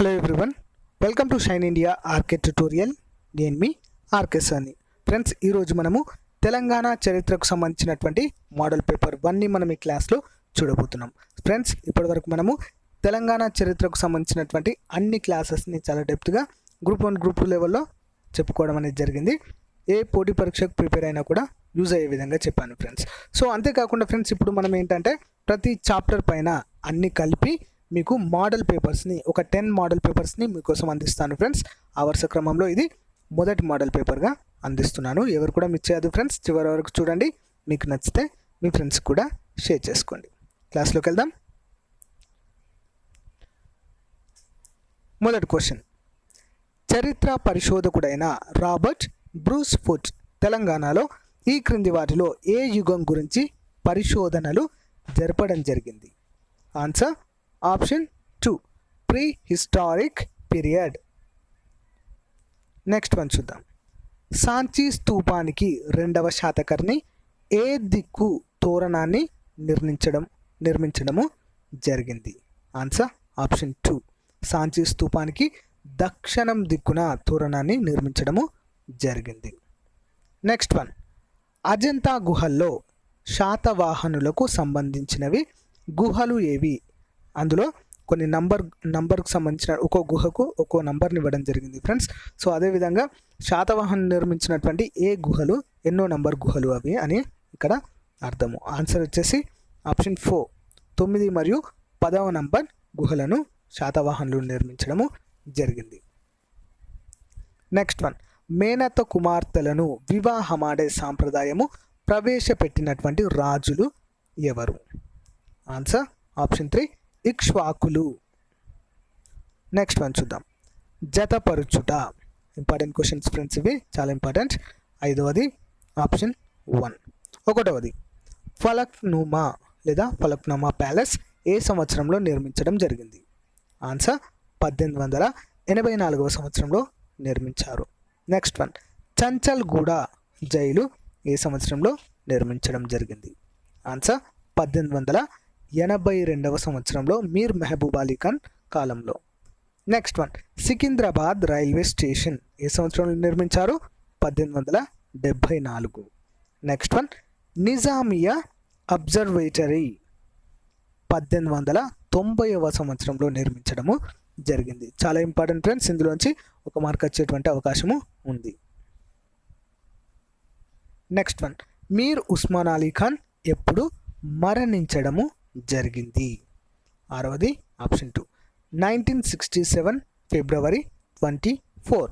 Hello everyone, welcome to Shine India RK tutorial. నేను మీ RK సాని. ఫ్రెండ్స్, ఈరోజు మనము తెలంగాణ చరిత్రకు సంబంధించినటువంటి మోడల్ పేపర్ 1ని మనం ఈ క్లాస్లో చూడబోతున్నాం. ఫ్రెండ్స్, ఇప్పటివరకు మనము తెలంగాణ చరిత్రకు సంబంధించినటువంటి అన్ని క్లాసెస్ని చాలా డెప్త్గా గ్రూప్ 1 గ్రూప్ 2 లెవెల్లో చెప్పుకోవడం అనేది జరిగింది. ఏ పోటీ పరీక్షకు ప్రిపేర్ అయినా కూడా యూజ్ అయ్యే విధంగా చెప్పాను ఫ్రెండ్స్. సో అంతేకాకుండా ఫ్రెండ్స్, ఇప్పుడు మనం ఏంటంటే ప్రతి చాప్టర్ పైన అన్ని కలిపి మీకు మోడల్ పేపర్స్ని ఒక 10 మోడల్ పేపర్స్ని మీకోసం అందిస్తాను ఫ్రెండ్స్. ఆ వరుస క్రమంలో ఇది మొదటి మోడల్ పేపర్గా అందిస్తున్నాను. ఎవరు కూడా మిస్ చేయదు ఫ్రెండ్స్, చివరి వరకు చూడండి. మీకు నచ్చితే మీ ఫ్రెండ్స్ కూడా షేర్ చేసుకోండి. క్లాస్లోకి వెళ్దాం. మొదటి క్వశ్చన్, చరిత్ర పరిశోధకుడైన రాబర్ట్ బ్రూస్ ఫుట్ తెలంగాణలో ఈ క్రింది వాటిలో ఏ యుగం గురించి పరిశోధనలు జరపడం జరిగింది? Answer option 2, pre historic period. Next one చూద్దాం. సాంచి స్తూపానికి 2వ శాతకర్ణి ఏ దిక్కు తోరణాన్ని నిర్మించడము జరిగింది? ఆన్సర్ ఆప్షన్ 2, సాంచి స్తూపానికి దక్షిణం దిక్కున తోరణాన్ని నిర్మించడము జరిగింది. నెక్స్ట్ వన్, అజంతా గుహల్లో శాతవాహనులకు సంబంధించినవి గుహలు ఏవి? అందులో కొన్ని నంబర్కు సంబంధించిన ఒక్కో గుహకు ఒక్కో నంబర్ని ఇవ్వడం జరిగింది ఫ్రెండ్స్. సో అదేవిధంగా శాతవాహనం నిర్మించినటువంటి ఏ గుహలు ఎన్నో నంబర్ గుహలు అవి అని ఇక్కడ అర్థము. ఆన్సర్ వచ్చేసి ఆప్షన్ 4, 9 మరియు 10వ నంబర్ గుహలను శాతవాహనులు నిర్మించడము జరిగింది. నెక్స్ట్ వన్, మేనత్త కుమార్తెలను వివాహమాడే సాంప్రదాయము ప్రవేశపెట్టినటువంటి రాజులు ఎవరు? Answer option 3, ఇక్ష్వాకులు. నెక్స్ట్ వన్ చూద్దాం. జతపరుచుట, ఇంపార్టెంట్ క్వశ్చన్స్ ఫ్రెండ్స్, ఇవి చాలా ఇంపార్టెంట్. 5వది ఆప్షన్ 1. 1వది, ఫలక్నుమా లేదా ఫలక్నుమా ప్యాలెస్ ఏ సంవత్సరంలో నిర్మించడం జరిగింది? ఆన్సర్ 1884వ సంవత్సరంలో నిర్మించారు. నెక్స్ట్ వన్, చంచల్గూడ జైలు ఏ సంవత్సరంలో నిర్మించడం జరిగింది? ఆన్సర్ 1882వ సంవత్సరంలో మీర్ మెహబూబ్ అలీ ఖాన్ కాలంలో. Next one, Secunderabad railway station ఏ సంవత్సరంలో నిర్మించారు? 1874. నెక్స్ట్ వన్, నిజామియా అబ్జర్వేటరీ 1890వ సంవత్సరంలో నిర్మించడము జరిగింది. చాలా ఇంపార్టెంట్ ఫ్రెండ్స్, ఇందులోంచి ఒక మార్క్ వచ్చేటువంటి అవకాశము ఉంది. నెక్స్ట్ వన్, మీర్ ఉస్మాన్ అలీ ఖాన్ ఎప్పుడు మరణించడము జరిగింది? 6వది ఆప్షన్ 2, 1967 ఫిబ్రవరి 24.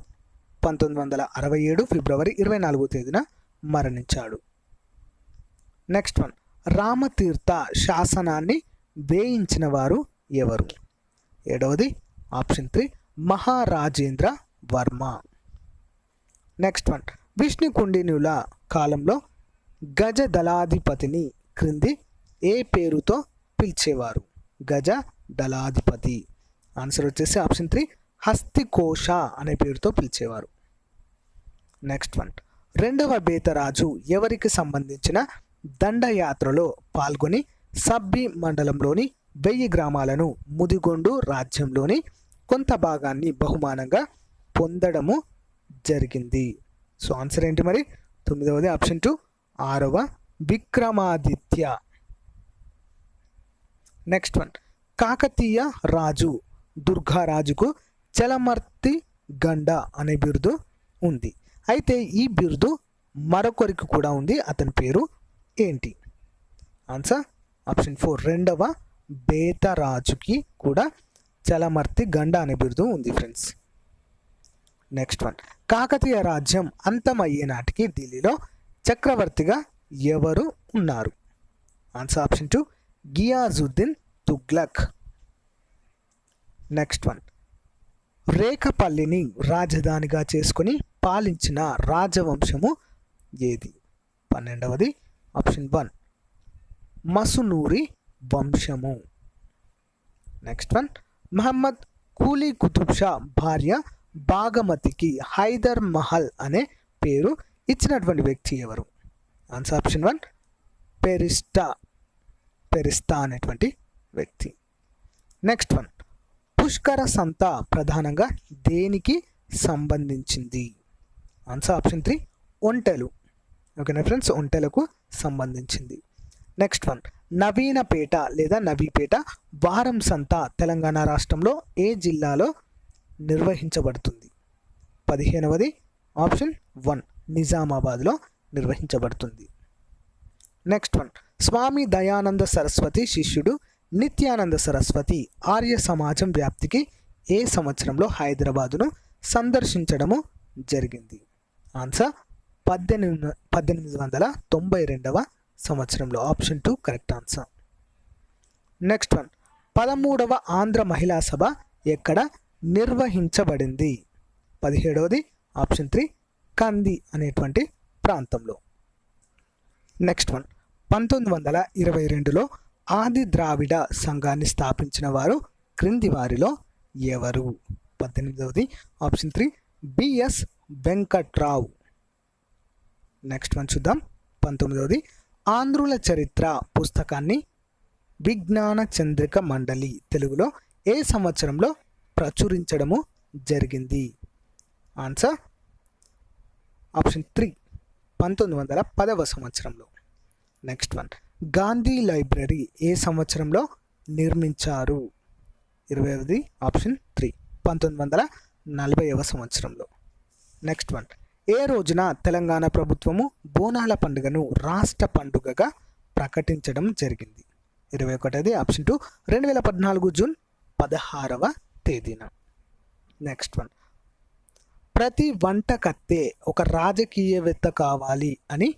1967 ఫిబ్రవరి 24వ తేదీన మరణించాడు. నెక్స్ట్ వన్, రామతీర్థ శాసనాన్ని వేయించిన వారు ఎవరు? 7వది ఆప్షన్ 3, మహారాజేంద్ర వర్మ. నెక్స్ట్ వన్, విష్ణుకుండినుల కాలంలో గజ దళాధిపతిని క్రింది ఏ పేరుతో పిలిచేవారు? గజ దళాధిపతి. ఆన్సర్ వచ్చేసి ఆప్షన్ 3, హస్తికోశ అనే పేరుతో పిలిచేవారు. నెక్స్ట్ వన్, 2వ బేతరాజు ఎవరికి సంబంధించిన దండయాత్రలో పాల్గొని సబ్బి మండలంలోని 1000 గ్రామాలను ముదిగొండు రాజ్యంలోని కొంత భాగాన్ని బహుమానంగా పొందడము జరిగింది? సో ఆన్సర్ ఏంటి మరి? 9వది ఆప్షన్ 2, 6వ విక్రమాదిత్య. నెక్స్ట్ వన్, కాకతీయ రాజు దుర్గారాజుకు చలమర్తి గండ అనే బిరుదు ఉంది. అయితే ఈ బిరుదు మరొకరికి కూడా ఉంది. అతని పేరు ఏంటి? ఆన్సర్ ఆప్షన్ 4, 2వ బేతరాజుకి కూడా చలమర్తి గండ అనే బిరుదు ఉంది ఫ్రెండ్స్. నెక్స్ట్ వన్, కాకతీయ రాజ్యం అంతమయ్యే నాటికి ఢిల్లీలో చక్రవర్తిగా ఎవరు ఉన్నారు? Answer option 2, Ghiyasuddin Tughlaq. Next one, రేఖపల్లిని రాజధానిగా చేసుకుని పాలించిన రాజవంశము ఏది? 12వది ఆప్షన్ 1, మసునూరి వంశము. నెక్స్ట్ వన్, మహమ్మద్ కూలీ కుతుబ్ షా భార్య బాగమతికి హైదర్ మహల్ అనే పేరు ఇచ్చినటువంటి వ్యక్తి ఎవరు? ఆన్సర్ ఆప్షన్ 1, పెరిస్తా అనేటువంటి వ్యక్తి. నెక్స్ట్ వన్, పుష్కర సంత ప్రధానంగా దేనికి సంబంధించింది? ఆన్సర్ ఆప్షన్ 3 ఒంటెలు. ఓకేనా ఫ్రెండ్స్, ఒంటెలకు సంబంధించింది. నెక్స్ట్ వన్, నవీనపేట లేదా నవీపేట వారం సంత తెలంగాణ రాష్ట్రంలో ఏ జిల్లాలో నిర్వహించబడుతుంది? 15వది ఆప్షన్ 1 నిజామాబాద్లో నిర్వహించబడుతుంది. నెక్స్ట్ వన్, స్వామి దయానంద సరస్వతి శిష్యుడు నిత్యానంద సరస్వతి ఆర్య సమాజం వ్యాప్తికి ఏ సంవత్సరంలో హైదరాబాదును సందర్శించడము జరిగింది? ఆన్సర్ 1892వ సంవత్సరంలో. Option 2 correct answer. Next one, 13వ ఆంధ్ర మహిళా సభ ఎక్కడ నిర్వహించబడింది? 17వది ఆప్షన్ 3 కంది అనేటువంటి ప్రాంతంలో. నెక్స్ట్ వన్, 1922లో ఆది ద్రావిడ సంఘాన్ని స్థాపించిన వారు క్రింది వారిలో ఎవరు? 18వది option 3 BS Venkatrao. Next one చూద్దాం. 19వది, ఆంధ్రుల చరిత్ర పుస్తకాన్ని విజ్ఞాన చంద్రిక మండలి తెలుగులో ఏ సంవత్సరంలో ప్రచురించడము జరిగింది? ఆన్సర్ ఆప్షన్ 3 1910వ సంవత్సరంలో. నెక్స్ట్ వన్, గాంధీ లైబ్రరీ ఏ సంవత్సరంలో నిర్మించారు? 20వది ఆప్షన్ 3 1940వ సంవత్సరంలో. నెక్స్ట్ వన్, ఏ రోజున తెలంగాణ ప్రభుత్వము బోనాల పండుగను రాష్ట్ర పండుగగా ప్రకటించడం జరిగింది? 21వది ఆప్షన్ 2 2014 జూన్ 16వ తేదీన. నెక్స్ట్ వన్, ప్రతి వంటకత్తే ఒక రాజకీయవేత్త కావాలి అని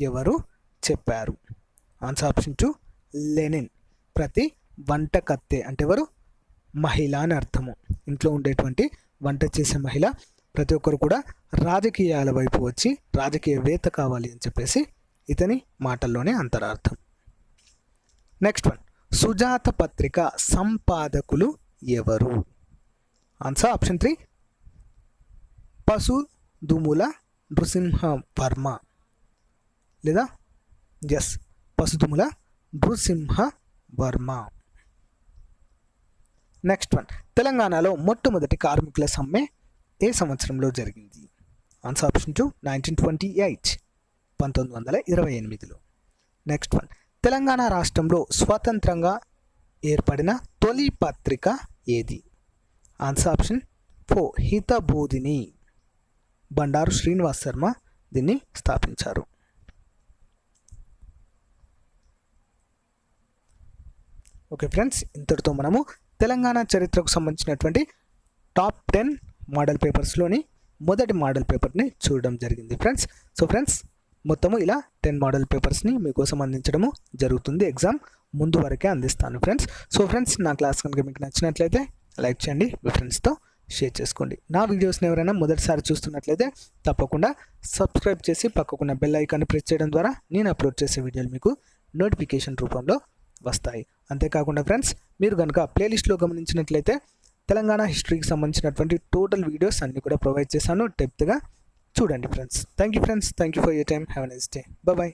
ఎవరు చెప్పారు? Answer option 2 Lenin. ప్రతి వంటకత్తే అంటే ఎవరు? మహిళ అని అర్థము. ఇంట్లో ఉండేటువంటి వంట చేసే మహిళ ప్రతి ఒక్కరు కూడా రాజకీయాల వైపు వచ్చి రాజకీయవేత్త కావాలి అని చెప్పేసి ఇతని మాటల్లోనే అంతరార్థం. నెక్స్ట్ వన్, సుజాత పత్రిక సంపాదకులు ఎవరు? ఆన్సర్ ఆప్షన్ 3 పసుదుముల నృసింహ వర్మ లేదా పసుదుముల నృసింహ వర్మ. నెక్స్ట్ వన్, తెలంగాణలో మొట్టమొదటి కార్మికుల సమ్మె ఏ సంవత్సరంలో జరిగింది? ఆన్సర్ ఆప్షన్ 2 1928 1928లో. నెక్స్ట్ వన్, తెలంగాణ రాష్ట్రంలో స్వతంత్రంగా ఏర్పడిన తొలి పత్రిక ఏది? Answer option 4 Hitabodhini. బండారు శ్రీనివాస్ శర్మ దీన్ని స్థాపించారు. ఓకే ఫ్రెండ్స్, ఇంతటితో మనము తెలంగాణ చరిత్రకు సంబంధించినటువంటి టాప్ 10 మోడల్ పేపర్స్లోని మొదటి మోడల్ పేపర్ని చూడడం జరిగింది ఫ్రెండ్స్. సో ఫ్రెండ్స్, మొత్తము ఇలా 10 మోడల్ పేపర్స్ని మీకోసం అందించడము జరుగుతుంది. ఎగ్జామ్ ముందు వరకే అందిస్తాను ఫ్రెండ్స్. సో ఫ్రెండ్స్, నా క్లాస్ కనుక మీకు నచ్చినట్లయితే లైక్ చేయండి, మీ ఫ్రెండ్స్తో షేర్ చేసుకోండి. నా వీడియోస్ని ఎవరైనా మొదటిసారి చూస్తున్నట్లయితే తప్పకుండా సబ్స్క్రైబ్ చేసి పక్కకున్న బెల్ ఐకాన్ని ప్రెస్ చేయడం ద్వారా నేను అప్లోడ్ చేసే వీడియోలు మీకు నోటిఫికేషన్ రూపంలో వస్తాయి. అంతేకాకుండా ఫ్రెండ్స్, మీరు కనుక ప్లేలిస్ట్లో గమనించినట్లయితే తెలంగాణ హిస్టరీకి సంబంధించినటువంటి టోటల్ వీడియోస్ అన్నీ కూడా ప్రొవైడ్ చేశాను. డెప్త్గా చూడండి friends. Thank you friends, thank you for your time. Have a nice day. Bye.